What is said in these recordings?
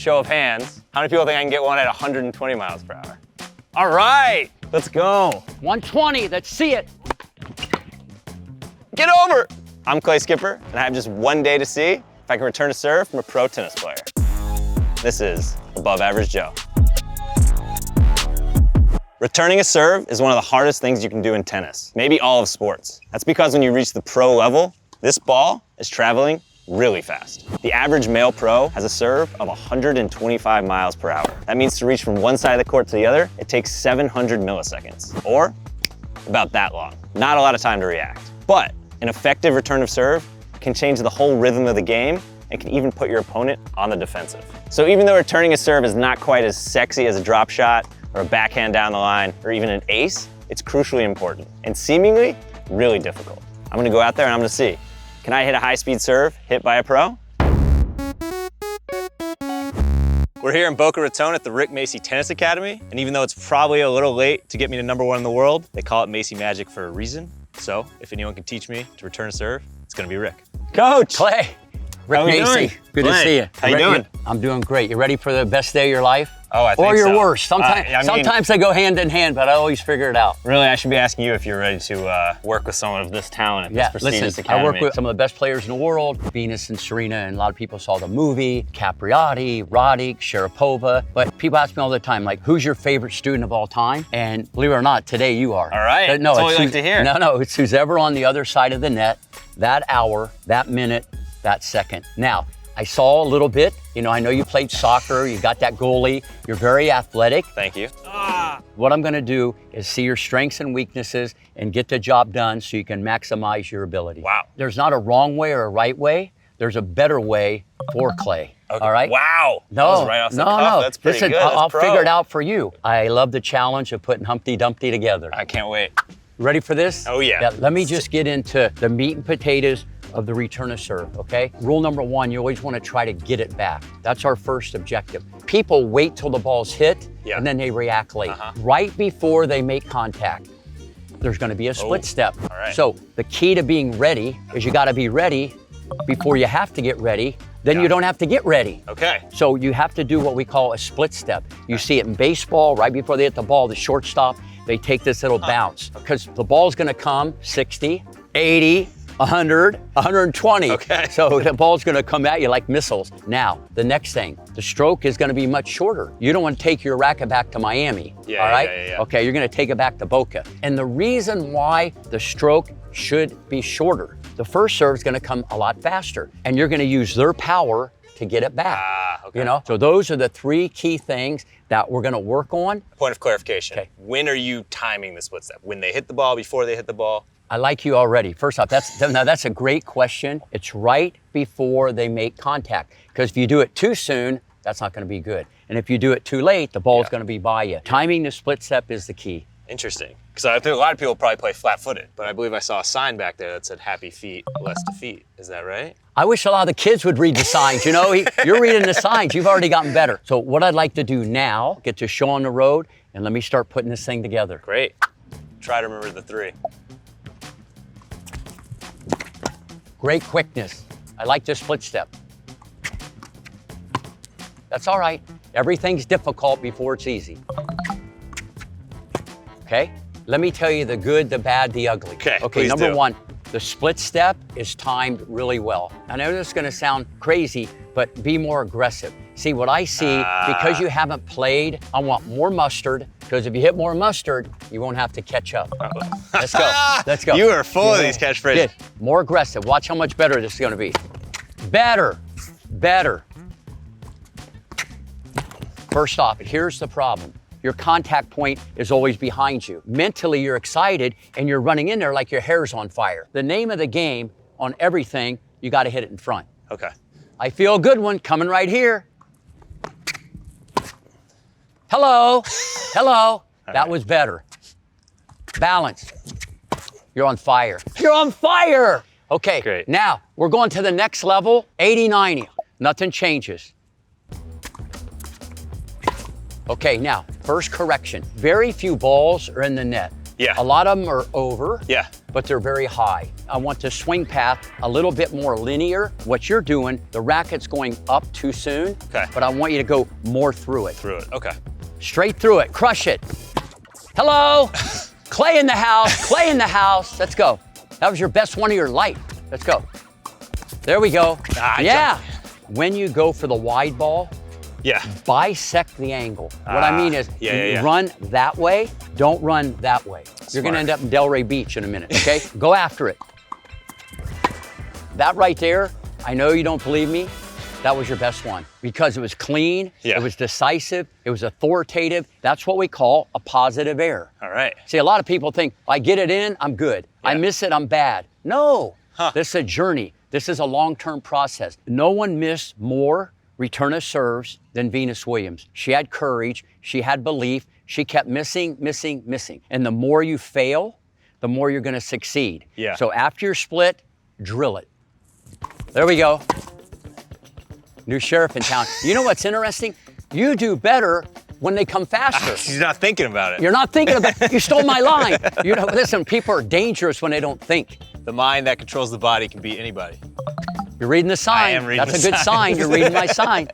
show of hands, how many people think I can get one at 120 miles per hour? All right, let's go. 120, let's see it. Get over. I'm Clay Skipper, and I have just one day to see if I can return a serve from a pro tennis player. This is Above Average Joe. Returning a serve is one of the hardest things you can do in tennis, maybe all of sports. That's because when you reach the pro level, this ball is traveling really fast. The average male pro has a serve of 125 miles per hour. That means to reach from one side of the court to the other, it takes 700 milliseconds, or about that long. Not a lot of time to react. But an effective return of serve can change the whole rhythm of the game and can even put your opponent on the defensive. So even though returning a serve is not quite as sexy as a drop shot, or a backhand down the line, or even an ace, it's crucially important and seemingly really difficult. I'm gonna go out there and I'm gonna see, can I hit a high-speed serve hit by a pro? We're here in Boca Raton at the Rick Macci Tennis Academy, and even though it's probably a little late to get me to #1 in the world, they call it Macci Magic for a reason. So if anyone can teach me to return a serve, it's gonna be Rick. Coach! Clay! Rick How you Macci, doing? good to see you. How you doing? I'm doing great. You ready for the best day of your life? Oh, I think so. Or your worst. Sometimes they go hand in hand, but I always figure it out. Really, I should be asking you if you're ready to work with someone of this talent at this prestigious academy. I work with some of the best players in the world, Venus and Serena, and a lot of people saw the movie, Capriati, Roddick, Sharapova, but people ask me all the time, like, who's your favorite student of all time? And believe it or not, today you are. All right, that's what we like to hear. No, it's who's ever on the other side of the net, that hour, that minute, that second. Now, I saw a little bit, I know you played soccer, you got that goalie, you're very athletic. Thank you. What I'm gonna do is see your strengths and weaknesses and get the job done so you can maximize your ability. Wow. There's not a wrong way or a right way, there's a better way for Clay, Okay. all right? Wow, No, that was right off the cuff. That's pretty Listen, good. I'll That's figure it out for you. I love the challenge of putting Humpty Dumpty together. I can't wait. Ready for this? Oh yeah. Let me just get into the meat and potatoes of the return of serve, okay? Rule number 1, you always want to try to get it back. That's our first objective. People wait till the ball's hit, and then they react late. Right before they make contact, there's going to be a split step. All right. So the key to being ready is you got to be ready before you have to get ready. Then you don't have to get ready. Okay. So you have to do what we call a split step. You see it in baseball, right before they hit the ball, the shortstop, they take this little bounce because the ball's going to come 60, 80, 100, 120. Okay. So the ball's gonna come at you like missiles. Now, the next thing, the stroke is gonna be much shorter. You don't wanna take your racket back to Miami, all right? Yeah. Okay, you're gonna take it back to Boca. And the reason why the stroke should be shorter, the first serve is gonna come a lot faster, and you're gonna use their power to get it back. Okay. So those are the 3 key things that we're gonna work on. Point of clarification. Okay. When are you timing the split step? When they hit the ball, before they hit the ball? I like you already. First off, that's a great question. It's right before they make contact. Because if you do it too soon, that's not gonna be good. And if you do it too late, the ball's gonna be by you. Timing the split step is the key. Interesting. Because I think a lot of people probably play flat-footed, but I believe I saw a sign back there that said happy feet, less defeat. Is that right? I wish a lot of the kids would read the signs. You're reading the signs. You've already gotten better. So what I'd like to do now, get to show on the road, and let me start putting this thing together. Great. Try to remember the 3. Great quickness. I like this split step. That's all right. Everything's difficult before it's easy. Okay? Let me tell you the good, the bad, the ugly. Okay, number 1, the split step is timed really well. I know this is gonna sound crazy, but be more aggressive. See, what I see, because you haven't played, I want more mustard, because if you hit more mustard, you won't have to catch up. Let's go, let's go. You are full of these catchphrases. Good. More aggressive. Watch how much better this is gonna be. Better, better. First off, here's the problem. Your contact point is always behind you. Mentally, you're excited and you're running in there like your hair's on fire. The name of the game on everything, you gotta hit it in front. Okay. I feel a good one coming right here. Hello, hello. That was better. Balance. You're on fire. You're on fire. Okay, great. Now we're going to the next level, 80-90. Nothing changes. Okay, now, first correction. Very few balls are in the net. Yeah. A lot of them are over. Yeah. but they're very high. I want the swing path a little bit more linear. What you're doing, the racket's going up too soon, okay, but I want you to go more through it. Through it, okay. Straight through it, crush it. Hello, Clay in the house, Clay in the house. Let's go. That was your best one of your life. Let's go. There we go. Yeah. When you go for the wide ball, bisect the angle. What I mean is, run that way, don't run that way. Smart. You're gonna end up in Delray Beach in a minute, okay? Go after it. That right there, I know you don't believe me, that was your best one because it was clean, it was decisive, it was authoritative. That's what we call a positive error. All right. See, a lot of people think, I get it in, I'm good. I miss it, I'm bad. No, this is a journey. This is a long-term process. No one missed more return of serves than Venus Williams. She had courage, she had belief, she kept missing. And the more you fail, the more you're gonna succeed. Yeah. So after your split, drill it. There we go. New sheriff in town. You know what's interesting? You do better when they come faster. She's not thinking about it. You're not thinking about it. You stole my line. You know, listen, people are dangerous when they don't think. The mind that controls the body can beat anybody. You're reading the sign. I am reading That's the a good sign. sign. You're reading my sign.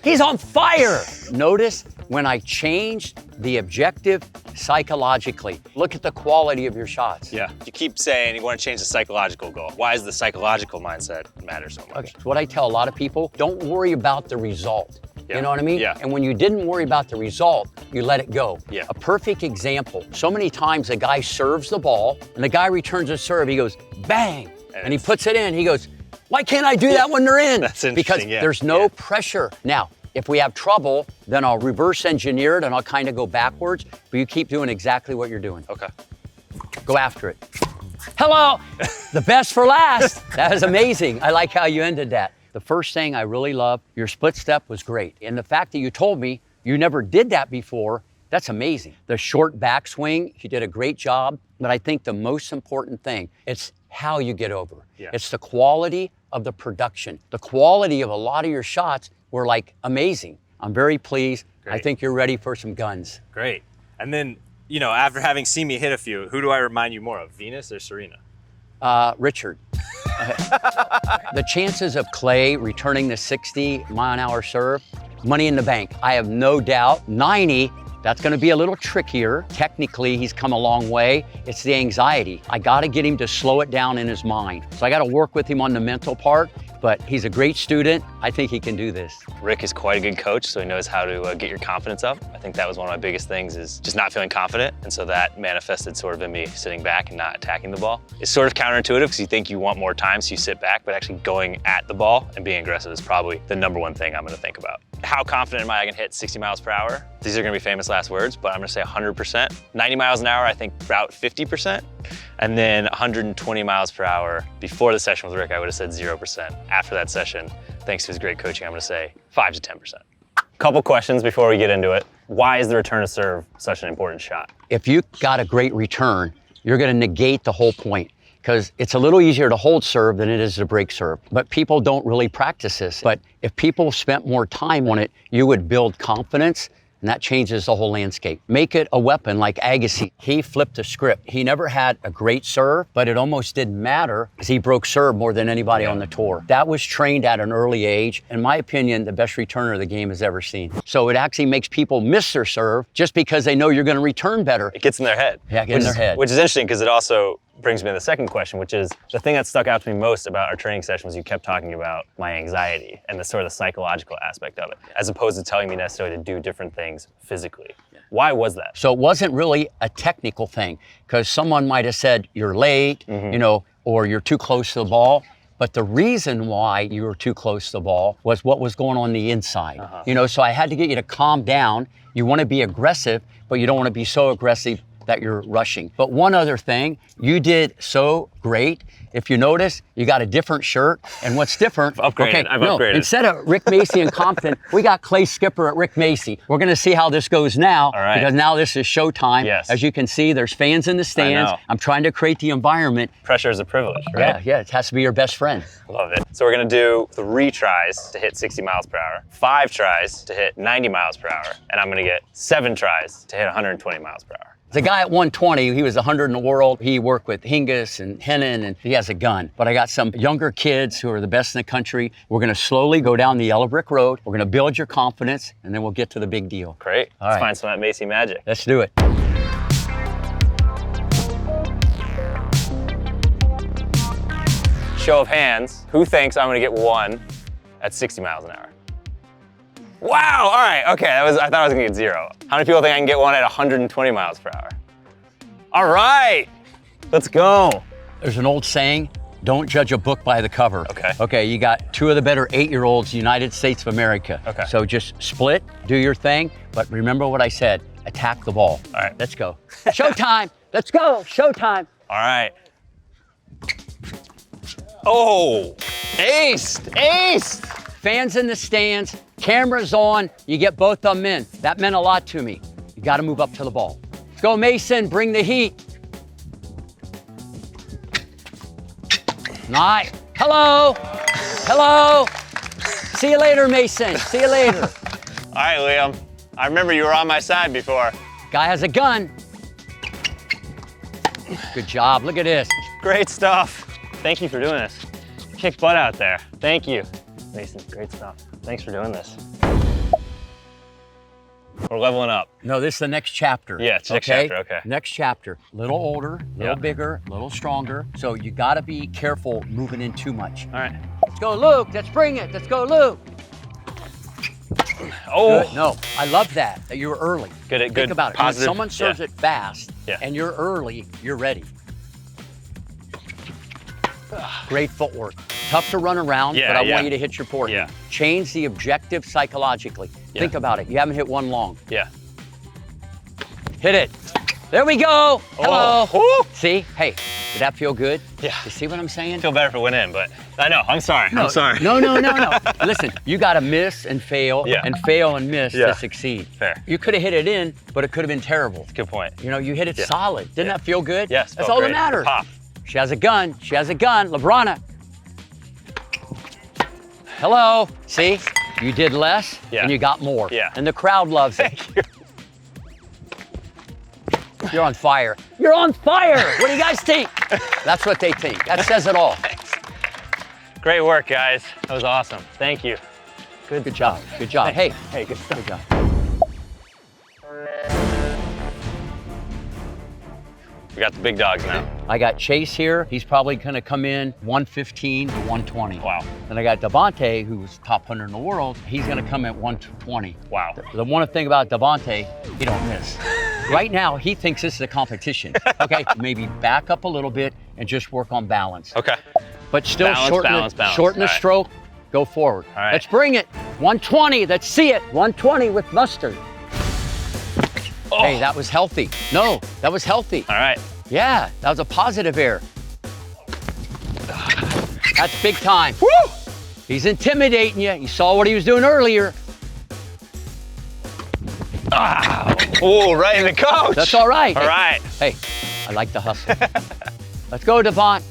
He's on fire. Notice when I changed the objective psychologically. Look at the quality of your shots. Yeah. You keep saying you want to change the psychological goal. Why does the psychological mindset matter so much? Okay. So what I tell a lot of people, don't worry about the result. You know what I mean? Yeah. And when you didn't worry about the result, you let it go. Yeah. A perfect example. So many times a guy serves the ball and the guy returns a serve, he goes, bang, and he puts it in. He goes, why can't I do that when they're in? That's interesting, because there's no pressure. Now, if we have trouble, then I'll reverse engineer it and I'll kind of go backwards, but you keep doing exactly what you're doing. Okay. Go after it. Hello, the best for last. That is amazing. I like how you ended that. The first thing I really love, your split step was great. And the fact that you told me you never did that before, that's amazing. The short backswing, you did a great job. But I think the most important thing, it's how you get over. Yeah. It's the quality of the production. The quality of a lot of your shots were like amazing. I'm very pleased. Great. I think you're ready for some guns. Great. And then, you know, after having seen me hit a few, who do I remind you more of, Venus or Serena? Richard. The chances of Clay returning the 60-mile-an-hour serve, money in the bank. I have no doubt. 90, that's gonna be a little trickier. Technically, he's come a long way. It's the anxiety. I gotta get him to slow it down in his mind. So I gotta work with him on the mental part, but he's a great student. I think he can do this. Rick is quite a good coach, so he knows how to get your confidence up. I think that was one of my biggest things, is just not feeling confident. And so that manifested sort of in me sitting back and not attacking the ball. It's sort of counterintuitive because you think you want more time, so you sit back, but actually going at the ball and being aggressive is probably the #1 thing I'm gonna think about. How confident am I can hit 60 miles per hour? These are gonna be famous last words, but I'm gonna say 100%. 90 miles an hour, I think about 50%. And then 120 miles per hour. Before the session with Rick, I would have said 0%. After that session, thanks to his great coaching, I'm gonna say 5 to 10%. Couple questions before we get into it. Why is the return to serve such an important shot? If you got a great return, you're gonna negate the whole point, because it's a little easier to hold serve than it is to break serve. But people don't really practice this. But if people spent more time on it, you would build confidence, and that changes the whole landscape. Make it a weapon like Agassi. He flipped the script. He never had a great serve, but it almost didn't matter because he broke serve more than anybody on the tour. That was trained at an early age. In my opinion, the best returner the game has ever seen. So it actually makes people miss their serve just because they know you're gonna return better. It gets in their head. Yeah, it gets in their head. Which is interesting because it also brings me to the second question, which is the thing that stuck out to me most about our training session was you kept talking about my anxiety and the sort of psychological aspect of it, as opposed to telling me necessarily to do different things physically. Why was that? So it wasn't really a technical thing, because someone might have said you're late, you know, or you're too close to the ball. But the reason why you were too close to the ball was what was going on the inside. You know, so I had to get you to calm down. You want to be aggressive, but you don't want to be so aggressive that you're rushing. But one other thing, you did so great. If you notice, you got a different shirt. And what's different? I've upgraded. Instead of Rick Macci and Compton, we got Clay Skipper at Rick Macci. We're gonna see how this goes now, because now this is showtime. Yes. As you can see, there's fans in the stands. I'm trying to create the environment. Pressure is a privilege, right? Yeah, it has to be your best friend. Love it. So we're gonna do 3 tries to hit 60 miles per hour, 5 tries to hit 90 miles per hour, and I'm gonna get 7 tries to hit 120 miles per hour. The guy at 120, he was 100 in the world. He worked with Hingis and Hennen, and he has a gun. But I got some younger kids who are the best in the country. We're gonna slowly go down the yellow brick road. We're gonna build your confidence, and then we'll get to the big deal. Great. All Let's right. find some of that Macy magic. Let's do it. Show of hands, who thinks I'm gonna get one at 60 miles an hour? Wow, all right, okay, I thought I was gonna get 0. How many people think I can get one at 120 miles per hour? All right, let's go. There's an old saying, don't judge a book by the cover. Okay. Okay, you got 2 of the better 8-year-olds, United States of America. Okay. So just split, do your thing, but remember what I said, attack the ball. All right. Let's go. Showtime, let's go, showtime. All right. Oh, aced, aced. Fans in the stands, cameras on, you get both of them in. That meant a lot to me. You gotta move up to the ball. Let's go, Mason, bring the heat. Nice. Hello, hello. See you later, Mason, see you later. All right, Liam, I remember you were on my side before. Guy has a gun. Good job, look at this. Great stuff. Thank you for doing this. Kick butt out there. Thank you. Mason, great stuff. Thanks for doing this. We're leveling up. No, this is the next chapter. Yeah, it's next chapter, okay. Next chapter, little older, little Yeah. bigger, little stronger. So you gotta be careful moving in too much. All right. Let's go, Luke, let's bring it. Let's go, Luke. Oh, Good. No, I love that you were early. Good, Think good, about it. positive, When someone serves yeah. it fast Yeah. and you're early, you're ready. Great footwork. Tough to run around, Yeah, but I yeah. want you to hit your port. Yeah. Change the objective psychologically. Yeah. Think about it. You haven't hit one long. yeah. Hit it. There we go. Hello. Oh. Woo. See? Hey, did that feel good? Yeah. You see what I'm saying? I feel better if it went in, but I know, I'm sorry, I'm sorry. No. Listen, you got to miss and fail Yeah. and fail and miss Yeah. to succeed. Fair. You could have hit it in, but it could have been terrible. Good point. You know, you hit it Yeah. solid. Didn't Yeah. that feel good? Yes, That's felt all great. that matters. Pop. She has a gun. She has a gun. LeBrona. Hello. See? You did less Yeah. and you got more. Yeah. And the crowd loves it. Thank you. You're on fire. You're on fire. What do you guys think? That's what they think. That says it all. Great work, guys. That was awesome. Thank you. Good job. Good job. Hey, Hey, good stuff. good job. We got the big dogs now. I got Chase here. He's probably going to come in 115 to 120. Wow. And I got Devontae, who's top 100 in the world. He's going to come at 120. Wow. The one thing about Devontae, he don't miss. Right now, he thinks this is a competition. Okay, maybe back up a little bit and just work on balance. Okay. But still Balance, shorten, balance, balance. shorten the All right. stroke, go forward. All right. Let's bring it. 120, let's see it. 120 with mustard. Oh. Hey, that was healthy. No, that was healthy. All right. Yeah, that was a positive air. That's big time. Woo! He's intimidating you. You saw what he was doing earlier. Oh, right in the coach. That's all right. All right. Hey, I like the hustle. Let's go, Devon.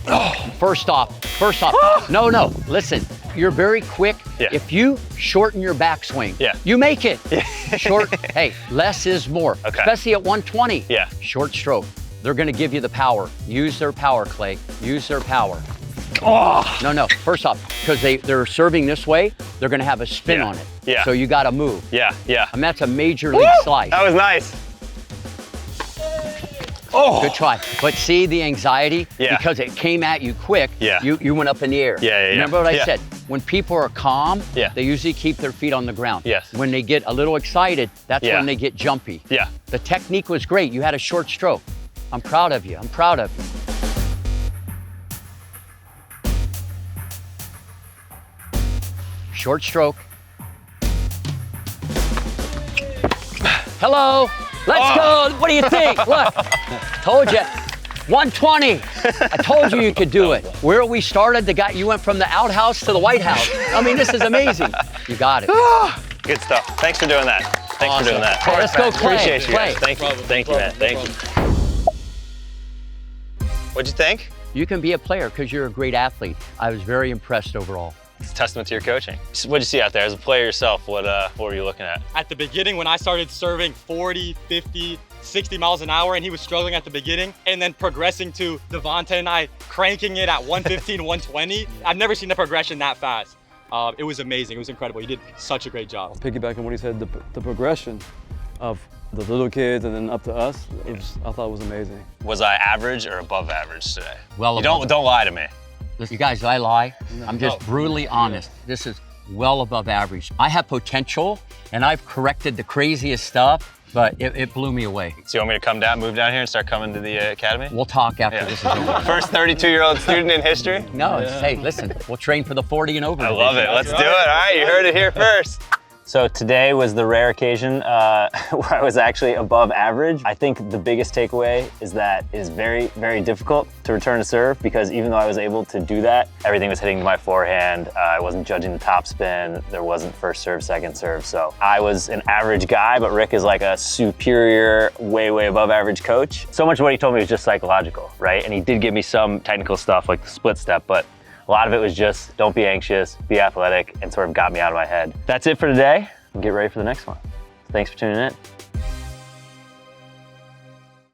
Oh, first off. No, listen. You're very quick. Yeah. If you shorten your backswing, Yeah. you make it. Short, hey, less is more. Okay. Especially at 120. Yeah. Short stroke. They're gonna give you the power. Use their power, Clay. Use their power. Oh. No. First off, because they're serving this way, they're gonna have a spin Yeah. on it. Yeah. So you gotta move. Yeah, yeah. I mean, that's a major league Woo! slice. That was nice. Oh. Good try. But see the anxiety? Yeah. Because it came at you quick, Yeah. you went up in the air. Yeah. Remember what I Yeah. said? When people are calm, Yeah. they usually keep their feet on the ground. Yes. When they get a little excited, that's Yeah. when they get jumpy. Yeah. The technique was great. You had a short stroke. I'm proud of you. I'm proud of you. Short stroke. Hello. Let's go. What do you think? Look. Told you. 120. I told you could do it. Where we started, you went from the outhouse to the White House. I mean, this is amazing. You got it. Good stuff. Thanks for doing that. Thanks for doing that. Hey, let's go, Clay. Appreciate you guys. Clay. Thank you, man. Thank you. What'd you think? You can be a player because you're a great athlete. I was very impressed overall. It's a testament to your coaching. What'd you see out there as a player yourself? What were you looking at? At the beginning, when I started serving 40, 50, 60 miles an hour, and he was struggling at the beginning, and then progressing to Devonta and I cranking it at 115, 120. I've never seen the progression that fast. It was amazing. It was incredible. You did such a great job. Piggybacking on what he said, the progression of the little kids and then up to us, I thought it was amazing. Was I average or above average today? Well, Don't lie to me. Listen, you guys, I lie. I'm just brutally honest. This is well above average. I have potential, and I've corrected the craziest stuff, but it blew me away. So you want me to come down, move down here and start coming to the academy? We'll talk after this is over. First 32-year-old student in history? No, hey, listen, we'll train for the 40 and over. I love it. Let's do it. All right, you heard it here first. So today was the rare occasion where I was actually above average. I think the biggest takeaway is that it is very, very difficult to return a serve because even though I was able to do that, everything was hitting my forehand. I wasn't judging the top spin. There wasn't first serve, second serve. So I was an average guy, but Rick is like a superior, way, way above average coach. So much of what he told me was just psychological, right? And he did give me some technical stuff like the split step, but a lot of it was just don't be anxious, be athletic, and sort of got me out of my head. That's it for today. Get ready for the next one. Thanks for tuning in.